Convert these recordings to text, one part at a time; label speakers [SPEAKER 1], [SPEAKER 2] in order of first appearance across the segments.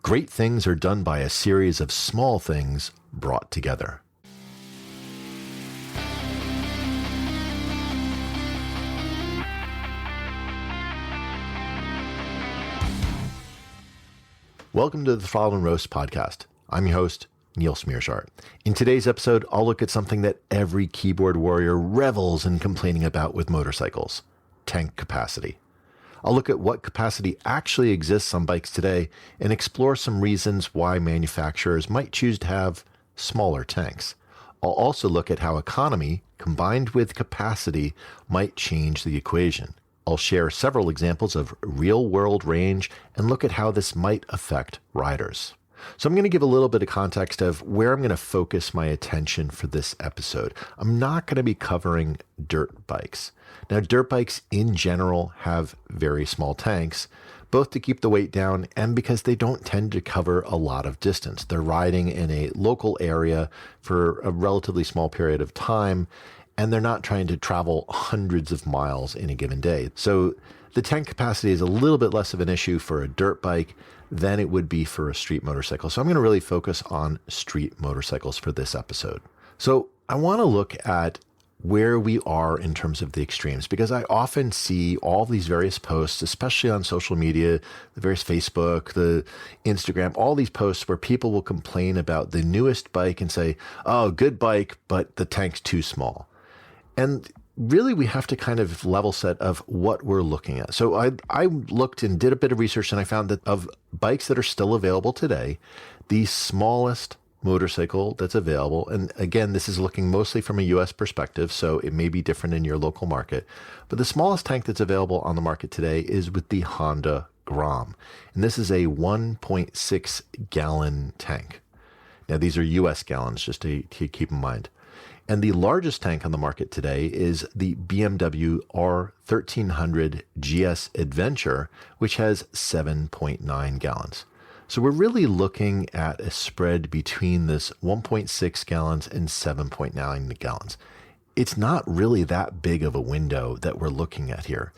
[SPEAKER 1] Great things are done by a series of small things brought together. Welcome to the Throttle and Roast podcast. I'm your host, Niels. In today's episode, I'll look at something that every keyboard warrior revels in complaining about with motorcycles: tank capacity. I'll look at what capacity actually exists on bikes today and explore some reasons why manufacturers might choose to have smaller tanks. I'll also look at how economy combined with capacity might change the equation. I'll share several examples of real-world range and look at how this might affect riders. So I'm going to give a little bit of context of where I'm going to focus my attention for this episode. I'm not going to be covering dirt bikes. Now, dirt bikes in general have very small tanks, both to keep the weight down and because they don't tend to cover a lot of distance. They're riding in a local area for a relatively small period of time, and they're not trying to travel hundreds of miles in a given day. So the tank capacity is a little bit less of an issue for a dirt bike than it would be for a street motorcycle. So I'm going to really focus on street motorcycles for this episode. So I want to look at where we are in terms of the extremes, because I often see all these various posts, especially on social media, the various Facebook, the Instagram, all these posts where people will complain about the newest bike and say, oh, good bike, but the tank's too small. And really, we have to kind of level set of what we're looking at. So I looked and did a bit of research, and I found that of bikes that are still available today, the smallest motorcycle that's available, and again, this is looking mostly from a US perspective, so it may be different in your local market, but the smallest tank that's available on the market today is with the Honda Grom. And this is a 1.6 gallon tank. Now, these are US gallons, just to keep in mind. And the largest tank on the market today is the BMW R1300 GS Adventure, which has 7.9 gallons. So we're really looking at a spread between this 1.6 gallons and 7.9 gallons. It's not really that big of a window that we're looking at here.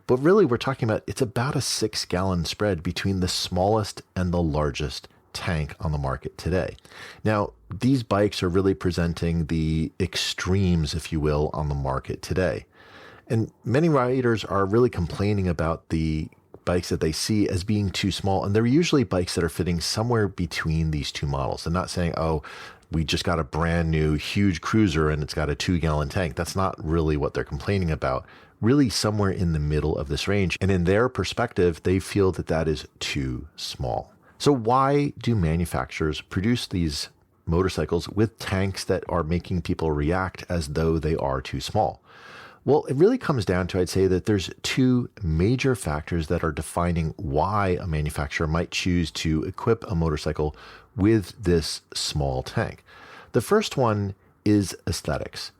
[SPEAKER 1] But really, we're talking about it's about a 6-gallon spread between the smallest and the largest tank on the market today. Now, these bikes are really presenting the extremes, if you will, on the market today. And many riders are really complaining about the bikes that they see as being too small. And they're usually bikes that are fitting somewhere between these two models. They're not saying, oh, we just got a brand new huge cruiser and it's got a 2-gallon tank. That's not really what they're complaining about. Really somewhere in the middle of this range. And in their perspective, they feel that that is too small. So why do manufacturers produce these motorcycles with tanks that are making people react as though they are too small? Well, it really comes down to, I'd say, that there's two major factors that are defining why a manufacturer might choose to equip a motorcycle with this small tank. The first one is aesthetics.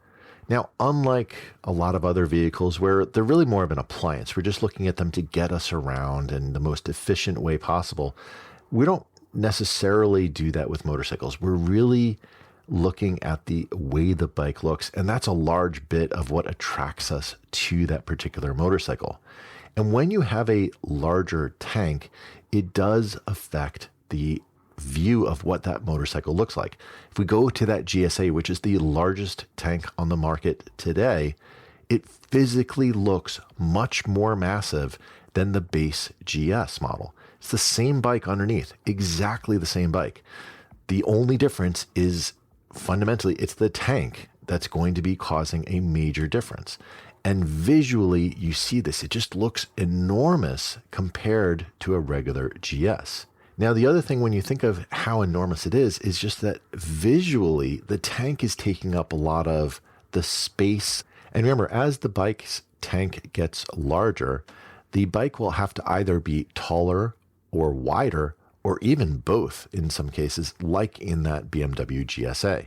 [SPEAKER 1] Now, unlike a lot of other vehicles where they're really more of an appliance, we're just looking at them to get us around in the most efficient way possible. We don't necessarily do that with motorcycles. We're really looking at the way the bike looks, and that's a large bit of what attracts us to that particular motorcycle. And when you have a larger tank, it does affect the view of what that motorcycle looks like. If we go to that GSA, which is the largest tank on the market today, it physically looks much more massive than the base GS model. It's the same bike underneath, exactly the same bike. The only difference is fundamentally it's the tank that's going to be causing a major difference. And visually, you see this. It just looks enormous compared to a regular GS. Now, the other thing when you think of how enormous it is just that visually, the tank is taking up a lot of the space. And remember, as the bike's tank gets larger, the bike will have to either be taller or wider, or even both in some cases, like in that BMW GSA.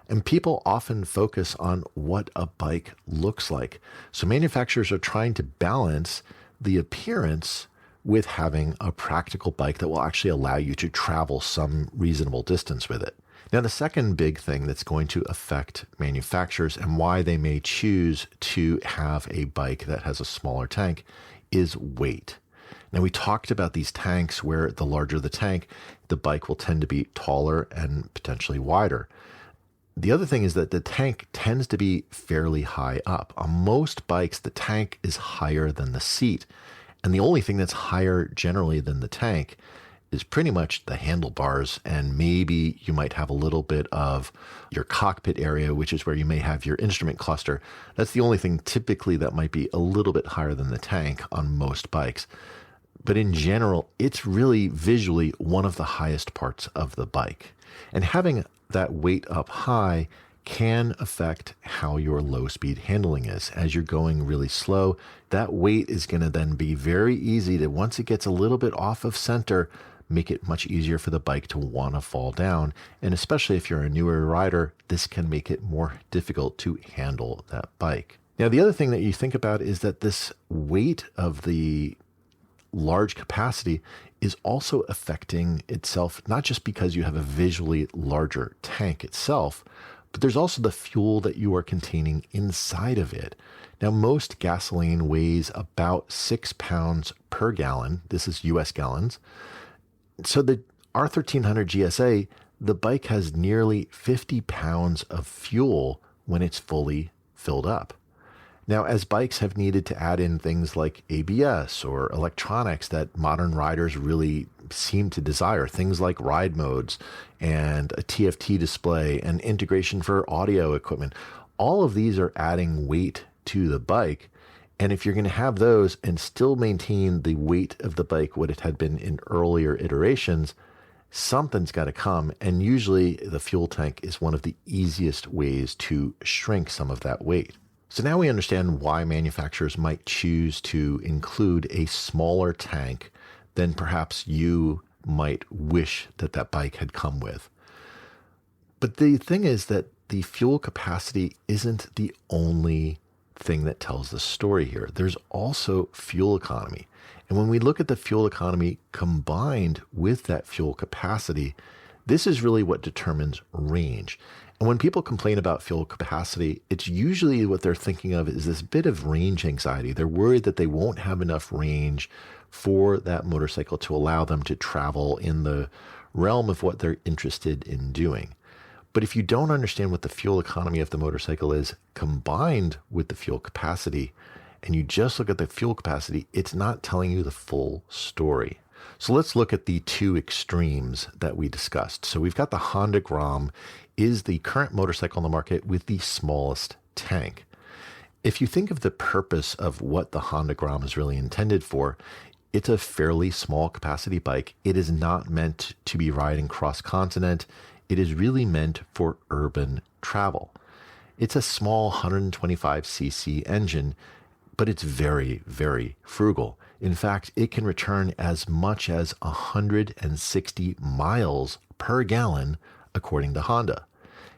[SPEAKER 1] And people often focus on what a bike looks like. So manufacturers are trying to balance the appearance with having a practical bike that will actually allow you to travel some reasonable distance with it. Now, the second big thing that's going to affect manufacturers and why they may choose to have a bike that has a smaller tank is weight. Now, we talked about these tanks where the larger the tank, the bike will tend to be taller and potentially wider. The other thing is that the tank tends to be fairly high up. On most bikes, the tank is higher than the seat. And the only thing that's higher generally than the tank is pretty much the handlebars. And maybe you might have a little bit of your cockpit area, which is where you may have your instrument cluster. That's the only thing typically that might be a little bit higher than the tank on most bikes. But in general, it's really visually one of the highest parts of the bike. And having that weight up high can affect how your low speed handling is. As you're going really slow, that weight is going to then be very easy to, once it gets a little bit off of center, make it much easier for the bike to want to fall down. And especially if you're a newer rider, this can make it more difficult to handle that bike. Now, the other thing that you think about is that this weight of the large capacity is also affecting itself, not just because you have a visually larger tank itself, but there's also the fuel that you are containing inside of it. Now, most gasoline weighs about 6 pounds per gallon. This is US gallons. So the R1300 GSA, the bike has nearly 50 pounds of fuel when it's fully filled up. Now, as bikes have needed to add in things like ABS or electronics that modern riders really seem to desire, things like ride modes and a TFT display and integration for audio equipment, all of these are adding weight to the bike. And if you're going to have those and still maintain the weight of the bike, what it had been in earlier iterations, something's got to come. And usually the fuel tank is one of the easiest ways to shrink some of that weight. So now we understand why manufacturers might choose to include a smaller tank than perhaps you might wish that that bike had come with. But the thing is that the fuel capacity isn't the only thing that tells the story here. There's also fuel economy. And when we look at the fuel economy combined with that fuel capacity, this is really what determines range. And when people complain about fuel capacity, it's usually what they're thinking of is this bit of range anxiety. They're worried that they won't have enough range for that motorcycle to allow them to travel in the realm of what they're interested in doing. But if you don't understand what the fuel economy of the motorcycle is combined with the fuel capacity, and you just look at the fuel capacity, it's not telling you the full story. So let's look at the two extremes that we discussed. So we've got the Honda Grom is the current motorcycle on the market with the smallest tank. If you think of the purpose of what the Honda Grom is really intended for, it's a fairly small capacity bike. It is not meant to be riding cross-continent. It is really meant for urban travel. It's a small 125cc engine, but it's very, very frugal. In fact, it can return as much as 160 miles per gallon, according to Honda.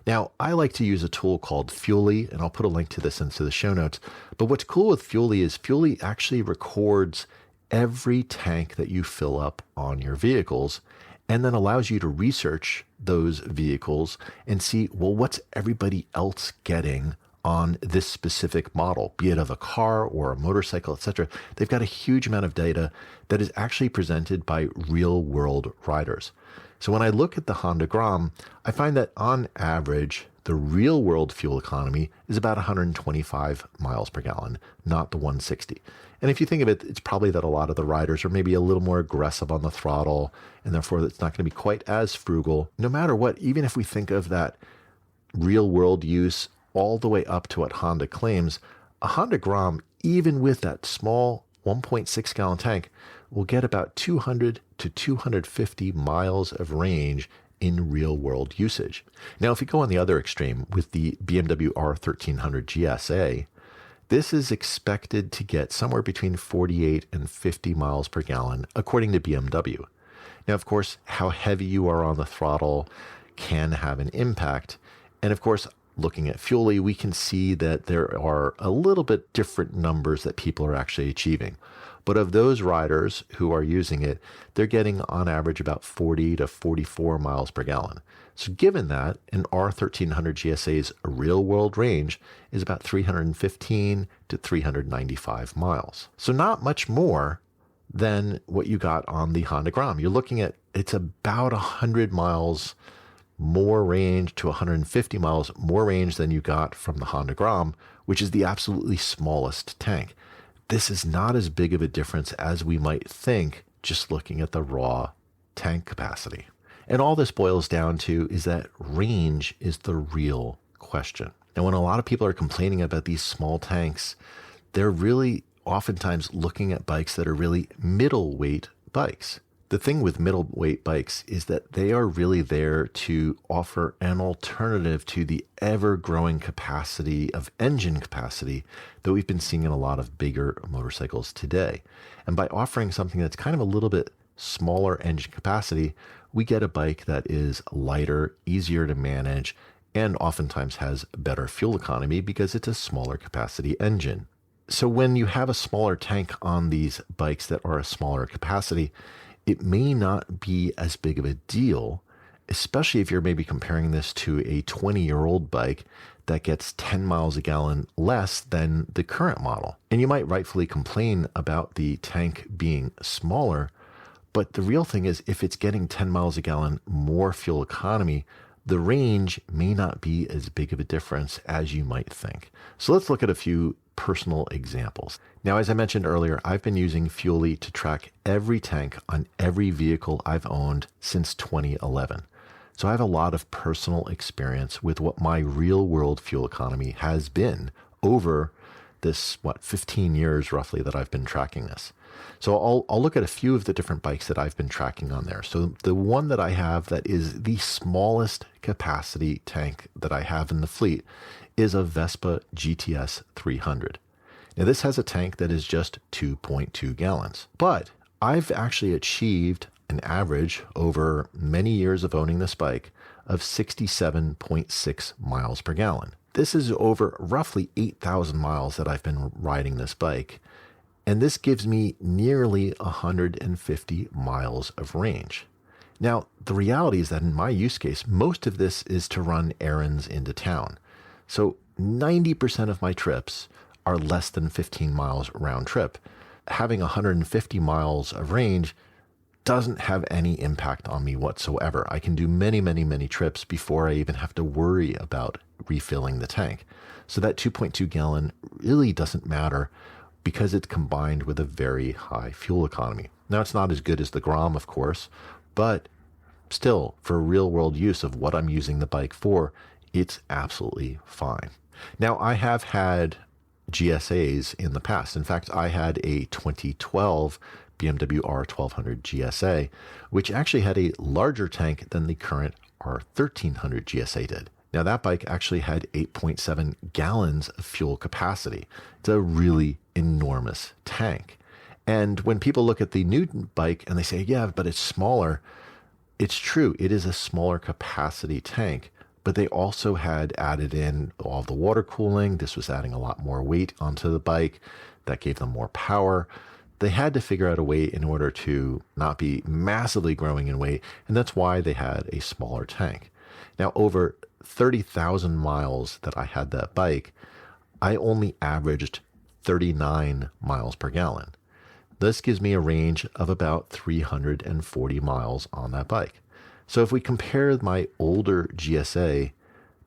[SPEAKER 1] Now, I like to use a tool called Fuely, and I'll put a link to this into the show notes. But what's cool with Fuely is Fuely actually records every tank that you fill up on your vehicles, and then allows you to research those vehicles and see, well, what's everybody else getting on this specific model, be it of a car or a motorcycle, etc. They've got a huge amount of data that is actually presented by real world riders. So when I look at the Honda Grom, I find that on average, the real world fuel economy is about 125 miles per gallon, not the 160. And if you think of it, it's probably that a lot of the riders are maybe a little more aggressive on the throttle, and therefore it's not going to be quite as frugal. No matter what, even if we think of that real world use all the way up to what Honda claims, a Honda Grom, even with that small 1.6 gallon tank, will get about 200 to 250 miles of range in real world usage. Now, if we go on the other extreme with the BMW R1300 GSA, this is expected to get somewhere between 48 and 50 miles per gallon, according to BMW. Now, of course, how heavy you are on the throttle can have an impact. And of course, looking at Fuely, we can see that there are a little bit different numbers that people are actually achieving. But of those riders who are using it, they're getting on average about 40 to 44 miles per gallon. So given that, an R1300 GSA's real world range is about 315 to 395 miles. So not much more, than what you got on the Honda Grom. You're looking at, it's about 100 miles more range to 150 miles more range than you got from the Honda Grom, which is the absolutely smallest tank. This is not as big of a difference as we might think just looking at the raw tank capacity. And all this boils down to is that range is the real question. And when a lot of people are complaining about these small tanks, they're really oftentimes looking at bikes that are really middleweight bikes. The thing with middleweight bikes is that they are really there to offer an alternative to the ever-growing capacity of engine capacity that we've been seeing in a lot of bigger motorcycles today. And by offering something that's kind of a little bit smaller engine capacity, we get a bike that is lighter, easier to manage, and oftentimes has better fuel economy because it's a smaller capacity engine. So when you have a smaller tank on these bikes that are a smaller capacity, it may not be as big of a deal, especially if you're maybe comparing this to a 20-year-old bike that gets 10 miles a gallon less than the current model. And you might rightfully complain about the tank being smaller, but the real thing is if it's getting 10 miles a gallon more fuel economy, the range may not be as big of a difference as you might think. So let's look at a few personal examples. Now, as I mentioned earlier, I've been using Fuelie to track every tank on every vehicle I've owned since 2011. So I have a lot of personal experience with what my real world fuel economy has been over this, 15 years roughly that I've been tracking this. So I'll look at a few of the different bikes that I've been tracking on there. So the one that I have that is the smallest capacity tank that I have in the fleet is a Vespa GTS 300. Now this has a tank that is just 2.2 gallons, but I've actually achieved an average over many years of owning this bike of 67.6 miles per gallon. This is over roughly 8,000 miles that I've been riding this bike. And this gives me nearly 150 miles of range. Now, the reality is that in my use case, most of this is to run errands into town. So 90% of my trips are less than 15 miles round trip. Having 150 miles of range doesn't have any impact on me whatsoever. I can do many, many, many trips before I even have to worry about refilling the tank. So that 2.2 gallon really doesn't matter because it's combined with a very high fuel economy. Now, it's not as good as the Grom, of course, but still, for real world use of what I'm using the bike for, it's absolutely fine. Now, I have had GSAs in the past. In fact, I had a 2012 BMW R1300 GSA, which actually had a larger tank than the current R1300 GSA did. Now, that bike actually had 8.7 gallons of fuel capacity. It's a really enormous tank. And when people look at the new bike and they say, yeah, but it's smaller, it's true. It is a smaller capacity tank, but they also had added in all the water cooling. This was adding a lot more weight onto the bike. That gave them more power. They had to figure out a way in order to not be massively growing in weight, and that's why they had a smaller tank. Now, over 30,000 miles that I had that bike, I only averaged 39 miles per gallon. This gives me a range of about 340 miles on that bike. So if we compare my older GSA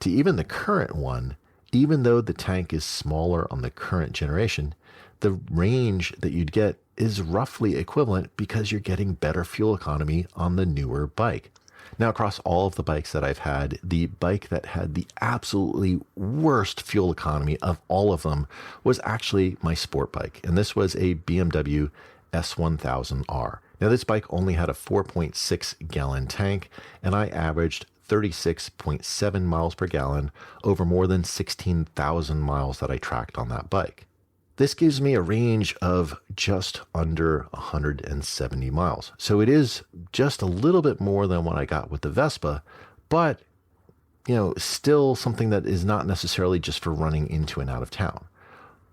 [SPEAKER 1] to even the current one, even though the tank is smaller on the current generation, the range that you'd get is roughly equivalent because you're getting better fuel economy on the newer bike. Now, across all of the bikes that I've had, the bike that had the absolutely worst fuel economy of all of them was actually my sport bike. And this was a BMW S1000R. Now, this bike only had a 4.6 gallon tank, and I averaged 36.7 miles per gallon over more than 16,000 miles that I tracked on that bike. This gives me a range of just under 170 miles. So it is just a little bit more than what I got with the Vespa, but still something that is not necessarily just for running into and out of town.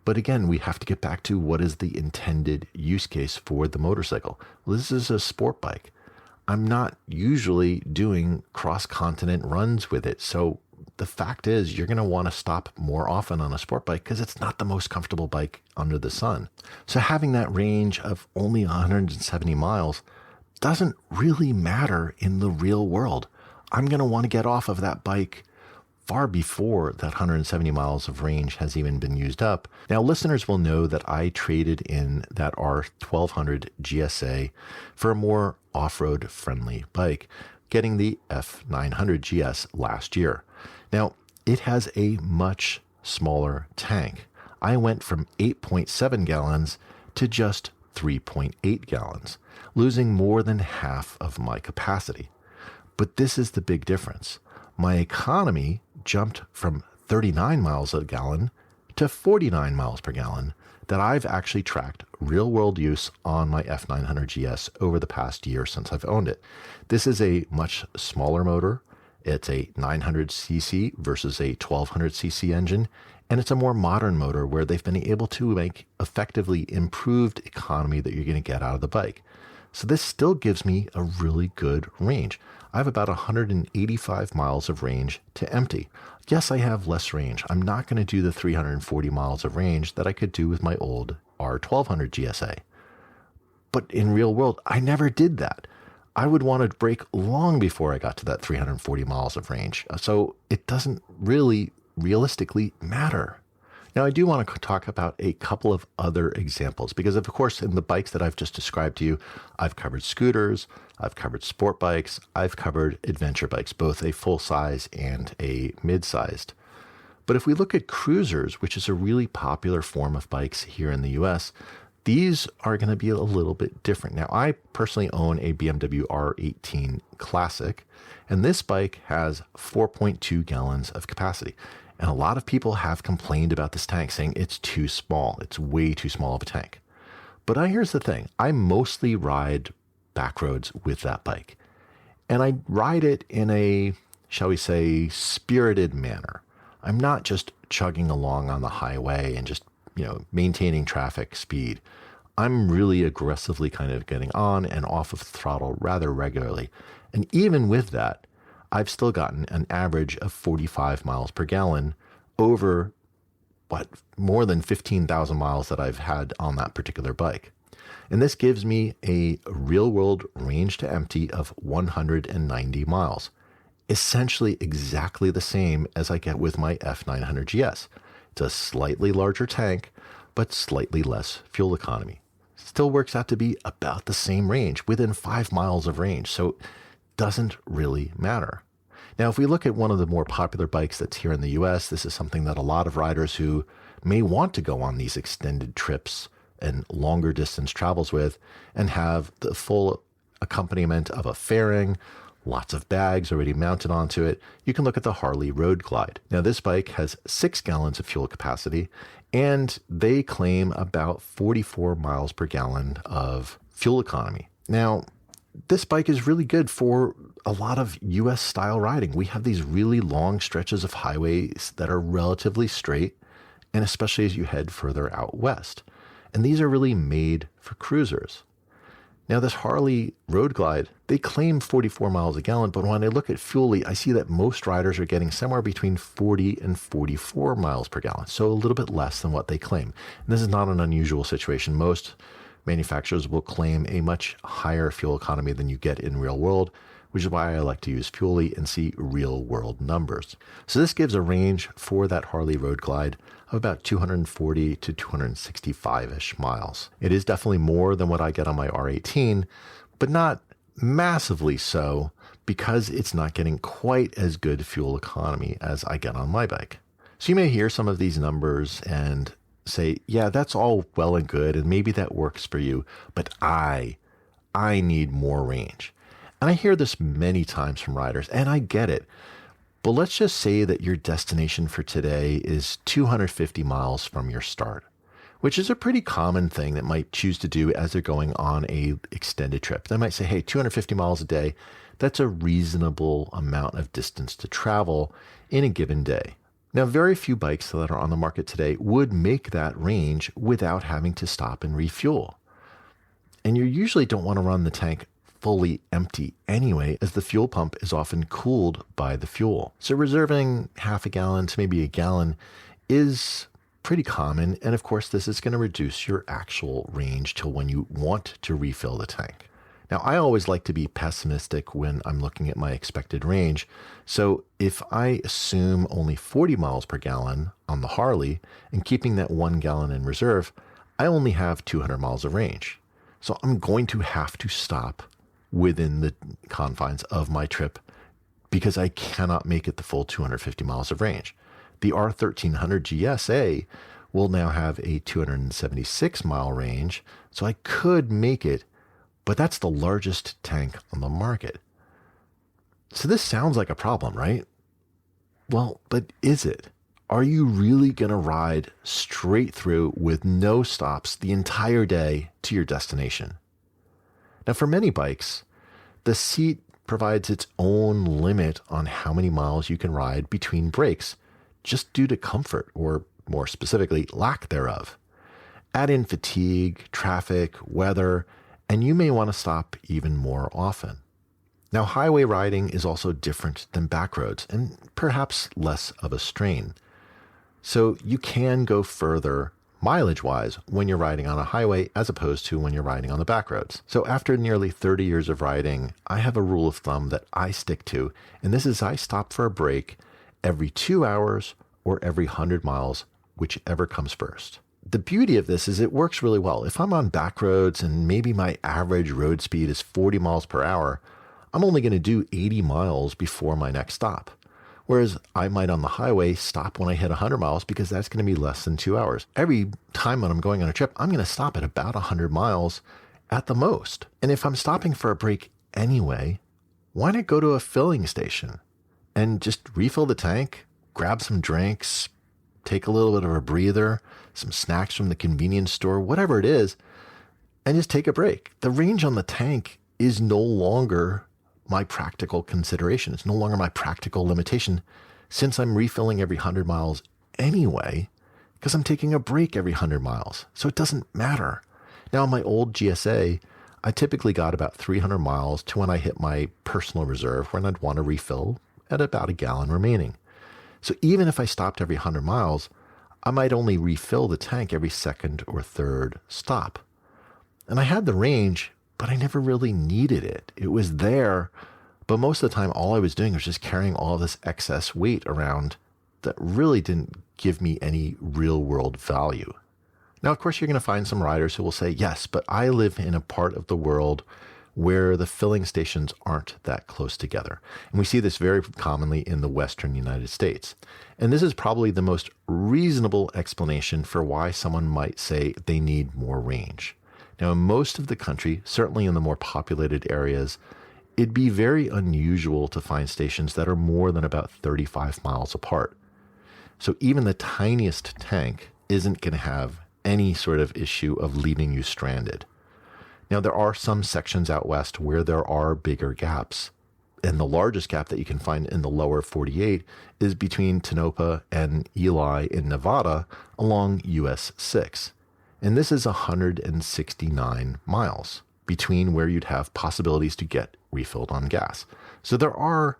[SPEAKER 1] But again, we have to get back to what is the intended use case for the motorcycle. Well, this is a sport bike. I'm not usually doing cross-continent runs with it. So the fact is you're going to want to stop more often on a sport bike because it's not the most comfortable bike under the sun. So having that range of only 170 miles doesn't really matter in the real world. I'm going to want to get off of that bike far before that 170 miles of range has even been used up. Now, listeners will know that I traded in that R1300 GSA for a more off-road friendly bike, getting the F900 GS last year. Now, it has a much smaller tank. I went from 8.7 gallons to just 3.8 gallons, losing more than half of my capacity. But this is the big difference. My economy jumped from 39 miles a gallon to 49 miles per gallon that I've actually tracked real world use on my F900 GS over the past year since I've owned it. This is a much smaller motor. It's a 900cc versus a 1200cc engine, and it's a more modern motor where they've been able to make effectively improved economy that you're going to get out of the bike. So this still gives me a really good range. I have about 185 miles of range to empty. Yes, I have less range. I'm not going to do the 340 miles of range that I could do with my old R1200 GSA. But in real world, I never did that. I would want to brake long before I got to that 340 miles of range. So it doesn't really realistically matter. Now, I do want to talk about a couple of other examples because, of course, in the bikes that I've just described to you, I've covered scooters, I've covered sport bikes, I've covered adventure bikes, both a full-size and a mid-sized. But if we look at cruisers, which is a really popular form of bikes here in the US, these are going to be a little bit different. Now, I personally own a BMW R1300 Classic, and this bike has 4.2 gallons of capacity. And a lot of people have complained about this tank, saying it's too small. It's way too small of a tank. But here's the thing. I mostly ride back roads with that bike. And I ride it in a, shall we say, spirited manner. I'm not just chugging along on the highway and just, maintaining traffic speed. I'm really aggressively kind of getting on and off of the throttle rather regularly. And even with that, I've still gotten an average of 45 miles per gallon over more than 15,000 miles that I've had on that particular bike. And this gives me a real world range to empty of 190 miles, essentially exactly the same as I get with my F900 GS. It's a slightly larger tank, but slightly less fuel economy. Still works out to be about the same range, within 5 miles of range. So doesn't really matter. Now, if we look at one of the more popular bikes that's here in the US, this is something that a lot of riders who may want to go on these extended trips and longer distance travels with and have the full accompaniment of a fairing, lots of bags already mounted onto it. You can look at the Harley Road Glide. Now, this bike has 6 gallons of fuel capacity, and they claim about 44 miles per gallon of fuel economy. Now, this bike is really good for a lot of US style riding. We have these really long stretches of highways that are relatively straight, and especially as you head further out west. And these are really made for cruisers. Now, this Harley Road Glide, they claim 44 miles a gallon, but when I look at Fuely, I see that most riders are getting somewhere between 40 and 44 miles per gallon, so a little bit less than what they claim. And this is not an unusual situation. Most manufacturers will claim a much higher fuel economy than you get in real world, which is why I like to use Fuely and see real world numbers. So this gives a range for that Harley Road Glide of about 240 to 265-ish miles. It is definitely more than what I get on my R18, but not massively so because it's not getting quite as good fuel economy as I get on my bike. So you may hear some of these numbers and say, yeah, that's all well and good, and maybe that works for you, but I need more range. And I hear this many times from riders, and I get it. But let's just say that your destination for today is 250 miles from your start, which is a pretty common thing that might choose to do as they're going on a extended trip. They might say, hey, 250 miles a day, that's a reasonable amount of distance to travel in a given day. Now, very few bikes that are on the market today would make that range without having to stop and refuel. And you usually don't want to run the tank fully empty anyway, as the fuel pump is often cooled by the fuel. So reserving half a gallon to maybe a gallon is pretty common. And of course, this is going to reduce your actual range till when you want to refill the tank. Now, I always like to be pessimistic when I'm looking at my expected range. So if I assume only 40 miles per gallon on the Harley and keeping that 1 gallon in reserve, I only have 200 miles of range. So I'm going to have to stop within the confines of my trip because I cannot make it the full 250 miles of range. The R1300 GS will now have a 276 mile range, so I could make it, but that's the largest tank on the market. So this sounds like a problem, right? Well, but is it? Are you really going to ride straight through with no stops the entire day to your destination? Now, for many bikes, the seat provides its own limit on how many miles you can ride between breaks, just due to comfort, or more specifically, lack thereof. Add in fatigue, traffic, weather, and you may want to stop even more often. Now, highway riding is also different than back roads and perhaps less of a strain. So you can go further mileage-wise when you're riding on a highway as opposed to when you're riding on the back roads. So after nearly 30 years of riding, I have a rule of thumb that I stick to, and this is I stop for a break every 2 hours or every 100 miles, whichever comes first. The beauty of this is it works really well. If I'm on back roads and maybe my average road speed is 40 miles per hour, I'm only going to do 80 miles before my next stop. Whereas I might on the highway stop when I hit 100 miles because that's going to be less than 2 hours. Every time when I'm going on a trip, I'm going to stop at about 100 miles at the most. And if I'm stopping for a break anyway, why not go to a filling station and just refill the tank, grab some drinks, take a little bit of a breather, some snacks from the convenience store, whatever it is, and just take a break. The range on the tank is no longer my practical consideration. It's no longer my practical limitation since I'm refilling every 100 miles anyway, because I'm taking a break every 100 miles. So it doesn't matter. Now, on my old GSA, I typically got about 300 miles to when I hit my personal reserve, when I'd want to refill at about a gallon remaining. So even if I stopped every 100 miles, I might only refill the tank every second or third stop. And I had the range, but I never really needed it. It was there, but most of the time all I was doing was just carrying all this excess weight around that really didn't give me any real world value. Now, of course, you're going to find some riders who will say, yes, but I live in a part of the world where the filling stations aren't that close together. And we see this very commonly in the Western United States. And this is probably the most reasonable explanation for why someone might say they need more range. Now, in most of the country, certainly in the more populated areas, it'd be very unusual to find stations that are more than about 35 miles apart. So even the tiniest tank isn't going to have any sort of issue of leaving you stranded. Now, there are some sections out west where there are bigger gaps. And the largest gap that you can find in the lower 48 is between Tonopah and Ely in Nevada along US 6. And this is 169 miles between where you'd have possibilities to get refilled on gas. So there are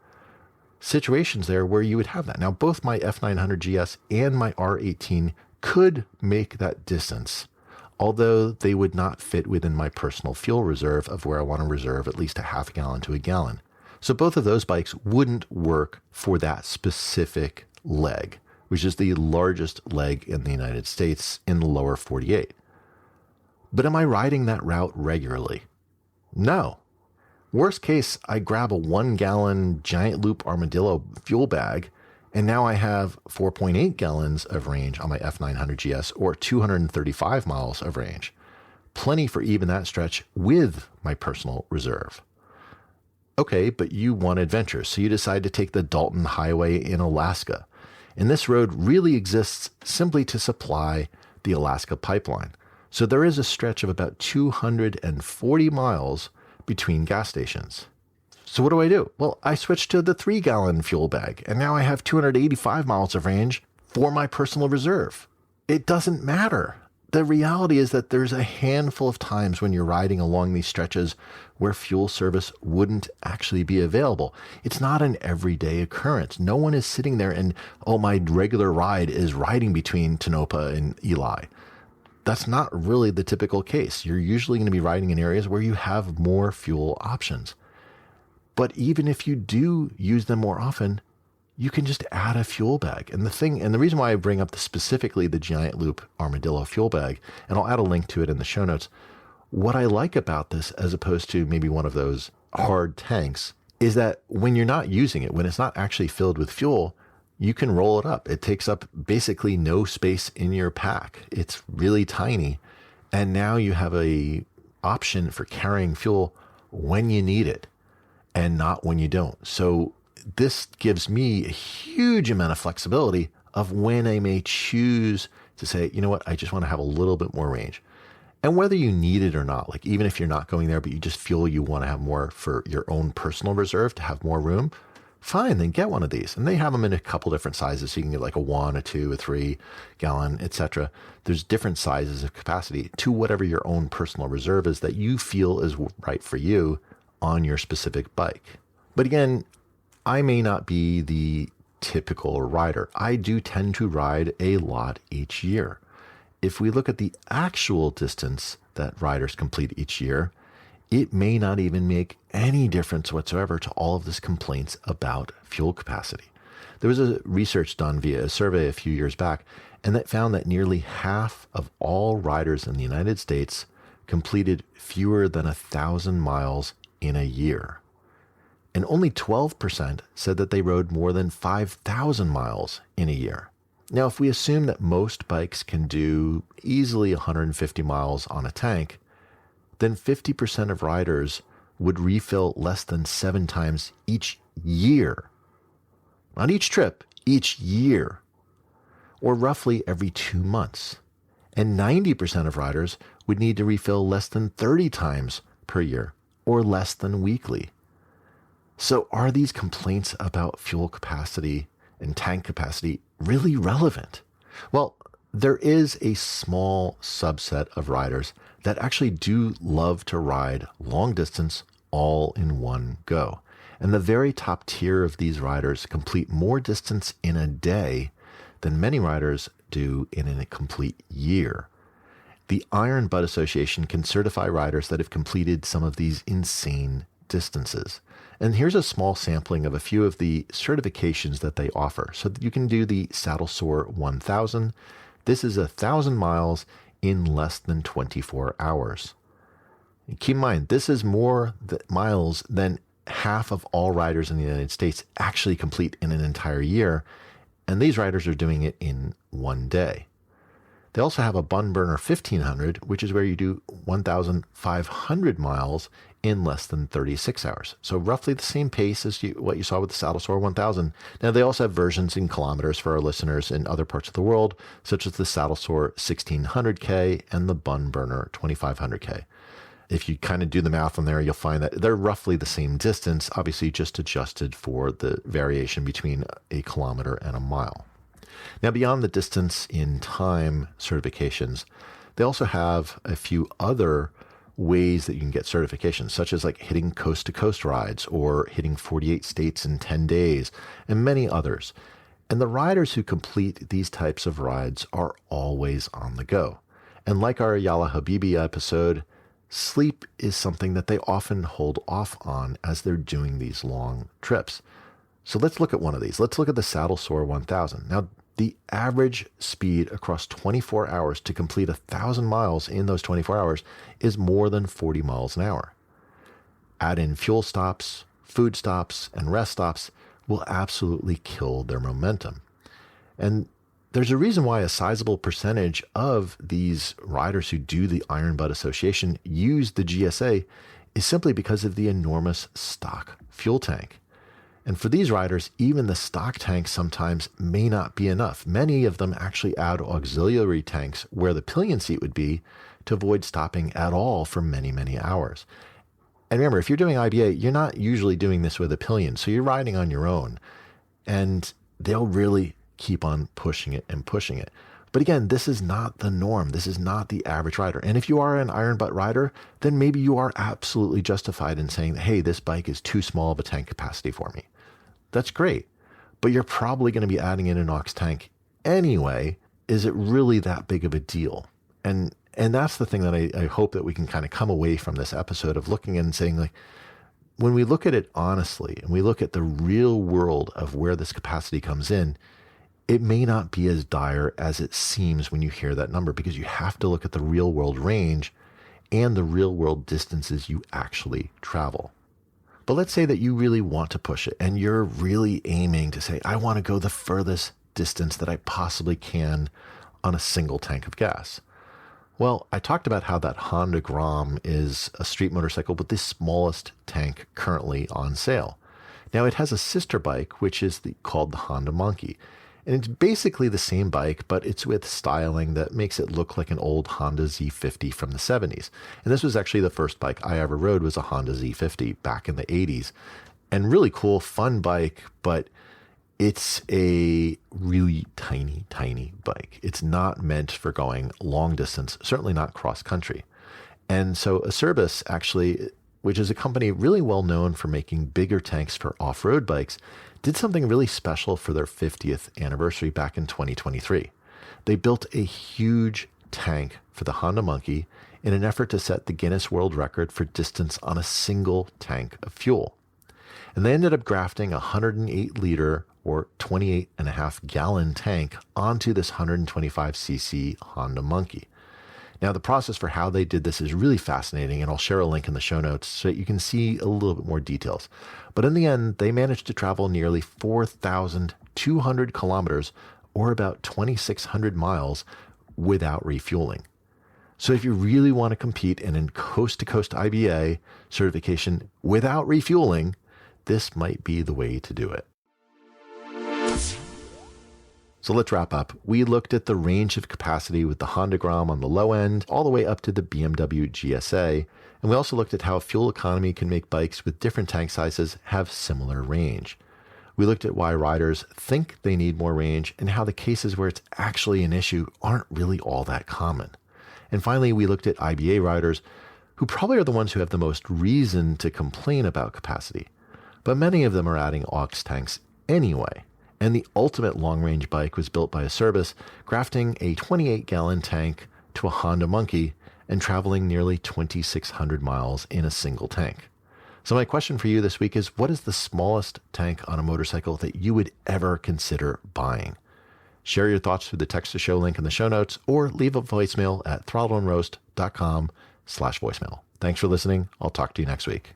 [SPEAKER 1] situations there where you would have that. Now, both my F900 GS and my R18 could make that distance, although they would not fit within my personal fuel reserve of where I want to reserve at least a half gallon to a gallon. So both of those bikes wouldn't work for that specific leg, which is the largest leg in the United States in the lower 48. But am I riding that route regularly? No. Worst case, I grab a 1 gallon giant loop armadillo fuel bag, and now I have 4.8 gallons of range on my F900 GS, or 235 miles of range. Plenty for even that stretch with my personal reserve. Okay, but you want adventure, so you decide to take the Dalton Highway in Alaska. And this road really exists simply to supply the Alaska pipeline. So there is a stretch of about 240 miles between gas stations. So what do? Well, I switched to the 3 gallon fuel bag, and now I have 285 miles of range for my personal reserve. It doesn't matter. the reality is that there's a handful of times when you're riding along these stretches where fuel service wouldn't actually be available. It's not an everyday occurrence. No one is sitting there and, oh, my regular ride is riding between Tonopah and Ely. That's not really the typical case. You're usually going to be riding in areas where you have more fuel options. But even if you do use them more often, you can just add a fuel bag. And the reason why I bring up specifically the Giant Loop Armadillo fuel bag, and I'll add a link to it in the show notes, what I like about this, as opposed to maybe one of those hard tanks, is that when you're not using it, when it's not actually filled with fuel, you can roll it up. It takes up basically no space in your pack. It's really tiny. And now you have a option for carrying fuel when you need it and not when you don't. So this gives me a huge amount of flexibility of when I may choose to say, you know what, I just want to have a little bit more range. And whether you need it or not, like even if you're not going there, but you just feel you want to have more for your own personal reserve to have more room, fine, then get one of these. And they have them in a couple different sizes. So you can get like a 1, a 2, a 3 gallon, etc. There's different sizes of capacity to whatever your own personal reserve is that you feel is right for you on your specific bike. But again, I may not be the typical rider. I do tend to ride a lot each year. If we look at the actual distance that riders complete each year, it may not even make any difference whatsoever to all of this complaints about fuel capacity. There was a research done via a survey a few years back, and that found that nearly half of all riders in the United States completed fewer than 1,000 miles in a year. And only 12% said that they rode more than 5,000 miles in a year. Now, if we assume that most bikes can do easily 150 miles on a tank, then 50% of riders would refill less than 7 times each year. Not each trip, each year, or roughly every 2 months. And 90% of riders would need to refill less than 30 times per year, or less than weekly. So are these complaints about fuel capacity and tank capacity really relevant? Well, there is a small subset of riders that actually do love to ride long distance all in one go. And the very top tier of these riders complete more distance in a day than many riders do in a complete year. The Iron Butt Association can certify riders that have completed some of these insane distances. And here's a small sampling of a few of the certifications that they offer. So you can do the Saddle Sore 1000. This is 1,000 miles in less than 24 hours. And keep in mind, this is more miles than half of all riders in the United States actually complete in an entire year. And these riders are doing it in one day. They also have a Bun Burner 1500, which is where you do 1,500 miles in less than 36 hours. So roughly the same pace as what you saw with the Saddle Sore 1000. Now, they also have versions in kilometers for our listeners in other parts of the world, such as the Saddle Sore 1600K and the Bun Burner 2500K. If you kind of do the math on there, you'll find that they're roughly the same distance, obviously just adjusted for the variation between a kilometer and a mile. Now, beyond the distance in time certifications, they also have a few other ways that you can get certifications, such as like hitting coast-to-coast rides or hitting 48 states in 10 days, and many others. And the riders who complete these types of rides are always on the go. And like our Yalla Habibi episode, sleep is something that they often hold off on as they're doing these long trips. So let's look at one of these. Let's look at the Saddle Sore 1000. Now, the average speed across 24 hours to complete 1,000 miles in those 24 hours is more than 40 miles an hour. Add in fuel stops, food stops, and rest stops will absolutely kill their momentum. And there's a reason why a sizable percentage of these riders who do the Iron Butt Association use the GSA is simply because of the enormous stock fuel tank. And for these riders, even the stock tank sometimes may not be enough. Many of them actually add auxiliary tanks where the pillion seat would be to avoid stopping at all for many, many hours. And remember, if you're doing IBA, you're not usually doing this with a pillion, so you're riding on your own. And they'll really keep on pushing it and pushing it. But again, this is not the norm. This is not the average rider. And if you are an iron butt rider, then maybe you are absolutely justified in saying, hey, this bike is too small of a tank capacity for me. That's great. But you're probably going to be adding in an aux tank anyway. Is it really that big of a deal? And that's the thing that I hope that we can kind of come away from this episode of looking and saying, like, when we look at it honestly and we look at the real world of where this capacity comes in, it may not be as dire as it seems when you hear that number, because you have to look at the real world range and the real world distances you actually travel. But let's say that you really want to push it and you're really aiming to say, I want to go the furthest distance that I possibly can on a single tank of gas. Well, I talked about how that Honda Grom is a street motorcycle with the smallest tank currently on sale. Now, it has a sister bike, which is called the Honda Monkey. And it's basically the same bike, but it's with styling that makes it look like an old Honda Z50 from the 70s. And this was actually the first bike I ever rode, was a Honda Z50 back in the 80s. And really cool, fun bike, but it's a really tiny, tiny bike. It's not meant for going long distance, certainly not cross country. And so Acerbis actually, which is a company really well known for making bigger tanks for off-road bikes, did something really special for their 50th anniversary back in 2023. They built a huge tank for the Honda Monkey in an effort to set the Guinness World Record for distance on a single tank of fuel. And they ended up grafting a 108-liter or 28.5-gallon tank onto this 125cc Honda Monkey. Now, the process for how they did this is really fascinating, and I'll share a link in the show notes so that you can see a little bit more details. But in the end, they managed to travel nearly 4,200 kilometers, or about 2,600 miles, without refueling. So if you really want to compete in coast-to-coast IBA certification without refueling, this might be the way to do it. So let's wrap up. We looked at the range of capacity with the Honda Grom on the low end, all the way up to the BMW GSA. And we also looked at how fuel economy can make bikes with different tank sizes have similar range. We looked at why riders think they need more range and how the cases where it's actually an issue aren't really all that common. And finally, we looked at IBA riders, who probably are the ones who have the most reason to complain about capacity. But many of them are adding aux tanks anyway. And the ultimate long-range bike was built by Acerbis, grafting a 28-gallon tank to a Honda Monkey and traveling nearly 2,600 miles in a single tank. So my question for you this week is, what is the smallest tank on a motorcycle that you would ever consider buying? Share your thoughts through the text-to-show link in the show notes, or leave a voicemail at throttleandroast.com/voicemail. Thanks for listening. I'll talk to you next week.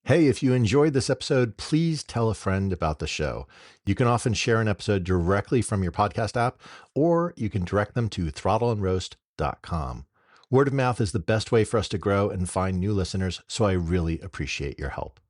[SPEAKER 1] Hey, if you enjoyed this episode, please tell a friend about the show. You can often share an episode directly from your podcast app, or you can direct them to throttleandroast.com. Word of mouth is the best way for us to grow and find new listeners, so I really appreciate your help.